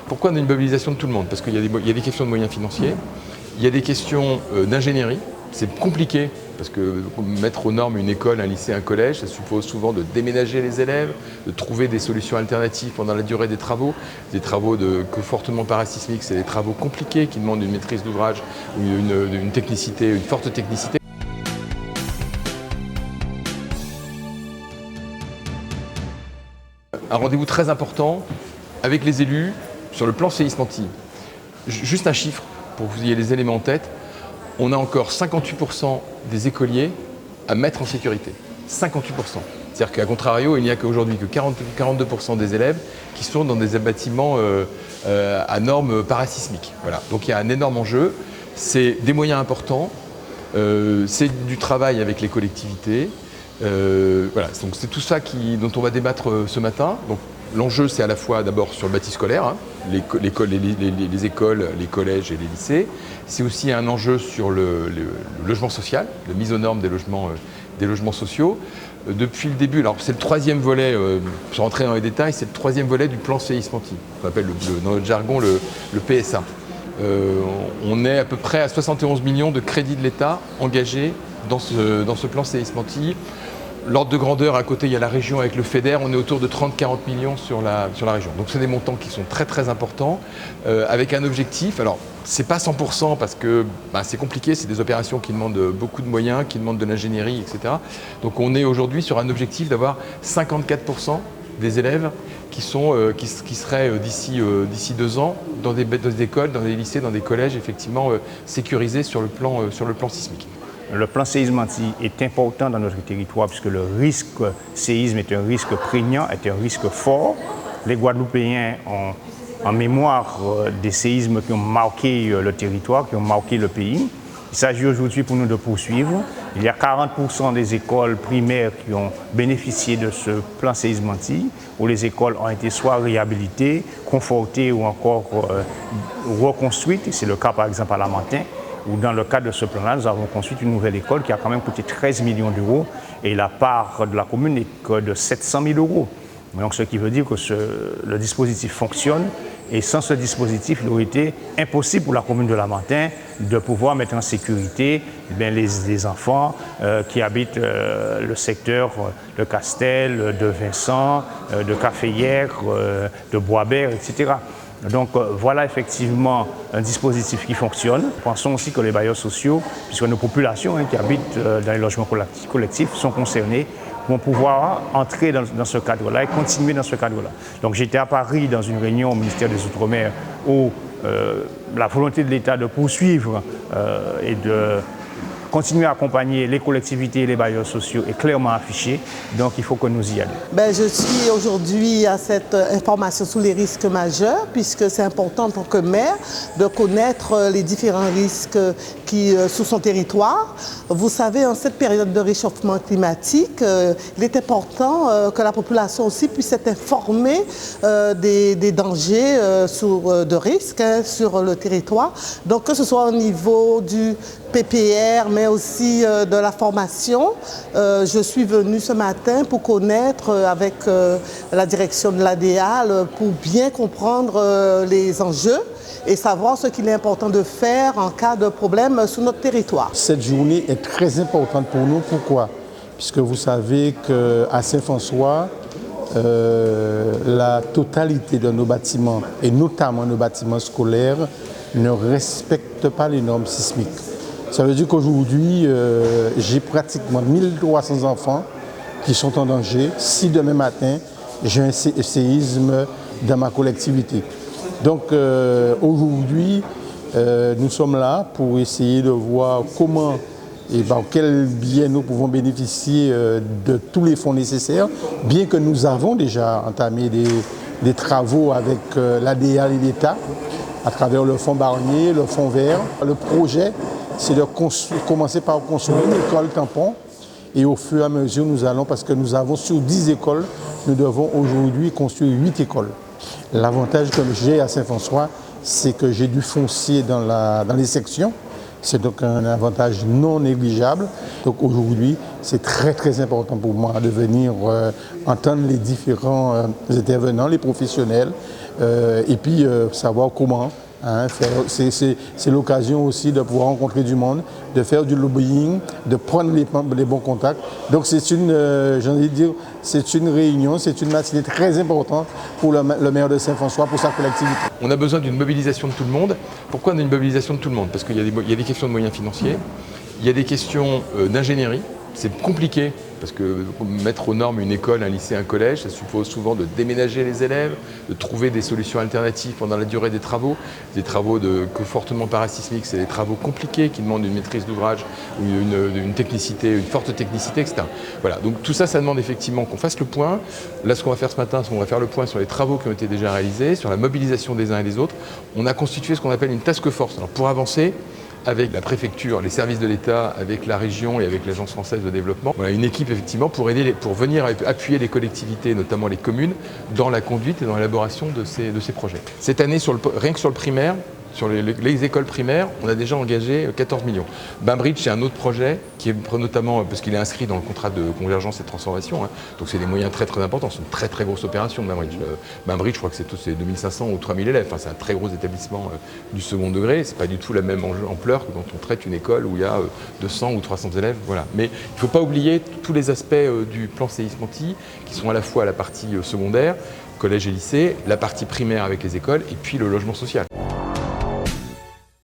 Pourquoi on a une mobilisation de tout le monde? Parce qu'il y a des questions de moyens financiers, il y a des questions d'ingénierie. C'est compliqué parce que mettre aux normes une école, un lycée, un collège, ça suppose souvent de déménager les élèves, de trouver des solutions alternatives pendant la durée des travaux fortement parasismiques, c'est des travaux compliqués qui demandent une maîtrise d'ouvrage ou une technicité, une forte technicité. Un rendez-vous très important avec les élus sur le plan séisme anti. Juste un chiffre pour que vous ayez les éléments en tête. On a encore 58% des écoliers à mettre en sécurité. 58%. C'est-à-dire qu'à contrario, il n'y a qu'aujourd'hui que 42% des élèves qui sont dans des bâtiments à normes parasismiques. Voilà. Donc il y a un énorme enjeu. C'est des moyens importants. C'est du travail avec les collectivités. Voilà. Donc c'est tout ça dont on va débattre ce matin. Donc, l'enjeu, c'est à la fois d'abord sur le bâti scolaire, hein, les écoles, les collèges et les lycées. C'est aussi un enjeu sur le logement social, la mise aux normes des logements sociaux. Depuis le début, alors c'est le troisième volet, sans rentrer dans les détails, c'est le troisième volet du plan séisme anti. On appelle dans notre jargon le PSA. On est à peu près à 71 millions de crédits de l'État engagés dans ce plan séisme anti. L'ordre de grandeur, à côté, il y a la région avec le FEDER, on est autour de 30-40 millions sur la région. Donc c'est des montants qui sont très très importants, avec un objectif. Alors, c'est pas 100% parce que c'est compliqué, c'est des opérations qui demandent beaucoup de moyens, qui demandent de l'ingénierie, etc. Donc on est aujourd'hui sur un objectif d'avoir 54% des élèves qui seraient d'ici 2 ans dans des écoles, dans des lycées, dans des collèges, effectivement sécurisés sur le plan sismique. Le plan séisme anti est important dans notre territoire puisque le risque séisme est un risque prégnant, est un risque fort. Les Guadeloupéens ont en mémoire des séismes qui ont marqué le territoire, qui ont marqué le pays. Il s'agit aujourd'hui pour nous de poursuivre. Il y a 40% des écoles primaires qui ont bénéficié de ce plan séisme anti, où les écoles ont été soit réhabilitées, confortées ou encore reconstruites. C'est le cas par exemple à Lamentin, où dans le cadre de ce plan-là, nous avons construit une nouvelle école qui a quand même coûté 13 millions d'euros et la part de la commune n'est que de 700 000 euros. Donc, ce qui veut dire que le dispositif fonctionne et sans ce dispositif, il aurait été impossible pour la commune de Lamentin de pouvoir mettre en sécurité les enfants qui habitent le secteur de Castel, de Vincent, de Caféière, de Boisbert, etc. Donc voilà effectivement un dispositif qui fonctionne. Pensons aussi que les bailleurs sociaux, puisque nos populations qui habitent dans les logements collectifs sont concernées, vont pouvoir entrer dans ce cadre-là et continuer dans ce cadre-là. Donc j'étais à Paris dans une réunion au ministère des Outre-mer où la volonté de l'État de poursuivre et de continuer à accompagner les collectivités et les bailleurs sociaux est clairement affichée, donc il faut que nous y allions. Je suis aujourd'hui à cette information sur les risques majeurs, puisque c'est important en tant que maire de connaître les différents risques qui sur son territoire. Vous savez, en cette période de réchauffement climatique, il est important que la population aussi puisse être informée des dangers de risques sur le territoire. Donc que ce soit au niveau du PPR, mais aussi de la formation. Je suis venue ce matin pour connaître avec la direction de l'ADEAL pour bien comprendre les enjeux et savoir ce qu'il est important de faire en cas de problème sur notre territoire. Cette journée est très importante pour nous. Pourquoi? Puisque vous savez qu'à Saint-François, la totalité de nos bâtiments, et notamment nos bâtiments scolaires, ne respectent pas les normes sismiques. Ça veut dire qu'aujourd'hui, j'ai pratiquement 1300 enfants qui sont en danger si demain matin, j'ai un séisme dans ma collectivité. Donc aujourd'hui, nous sommes là pour essayer de voir comment et par quel biais nous pouvons bénéficier de tous les fonds nécessaires, bien que nous avons déjà entamé des travaux avec l'ADEAL et l'État à travers le fonds Barnier, le fonds vert. Le projet, c'est de commencer par construire une école tampon et au fur et à mesure nous allons, parce que nous avons sur 10 écoles, nous devons aujourd'hui construire 8 écoles. L'avantage que j'ai à Saint-François, c'est que j'ai du foncier dans les sections. C'est donc un avantage non négligeable. Donc aujourd'hui, c'est très très important pour moi de venir entendre les différents intervenants, les professionnels, et puis savoir comment. Hein, c'est l'occasion aussi de pouvoir rencontrer du monde, de faire du lobbying, de prendre les bons contacts. Donc c'est j'ai envie de dire, c'est une réunion, c'est une matinée très importante pour le maire de Saint-François, pour sa collectivité. On a besoin d'une mobilisation de tout le monde. Pourquoi on a une mobilisation de tout le monde? Parce qu'il y a des questions de moyens financiers, il y a des questions d'ingénierie. C'est compliqué parce que mettre aux normes une école, un lycée, un collège, ça suppose souvent de déménager les élèves, de trouver des solutions alternatives pendant la durée des travaux fortement parasismiques, c'est des travaux compliqués qui demandent une maîtrise d'ouvrage ou une technicité, une forte technicité, etc. Voilà, donc tout ça, ça demande effectivement qu'on fasse le point. Là, ce qu'on va faire ce matin, c'est qu'on va faire le point sur les travaux qui ont été déjà réalisés, sur la mobilisation des uns et des autres. On a constitué ce qu'on appelle une task force. Alors, pour avancer, avec la préfecture, les services de l'État, avec la région et avec l'Agence française de développement. Voilà, une équipe effectivement pour venir appuyer les collectivités, notamment les communes, dans la conduite et dans l'élaboration de ces projets. Cette année, rien que sur le primaire, sur les écoles primaires, on a déjà engagé 14 millions. Bainbridge, c'est un autre projet qui est notamment parce qu'il est inscrit dans le contrat de convergence et de transformation. Hein, donc c'est des moyens très très importants. C'est une très très grosse opération, Bainbridge. Bainbridge, je crois que c'est 2500 ou 3000 élèves. Enfin, c'est un très gros établissement du second degré. C'est pas du tout la même ampleur que quand on traite une école où il y a 200 ou 300 élèves. Voilà. Mais il ne faut pas oublier tous les aspects du plan séisme anti qui sont à la fois la partie secondaire, collège et lycée, la partie primaire avec les écoles et puis le logement social.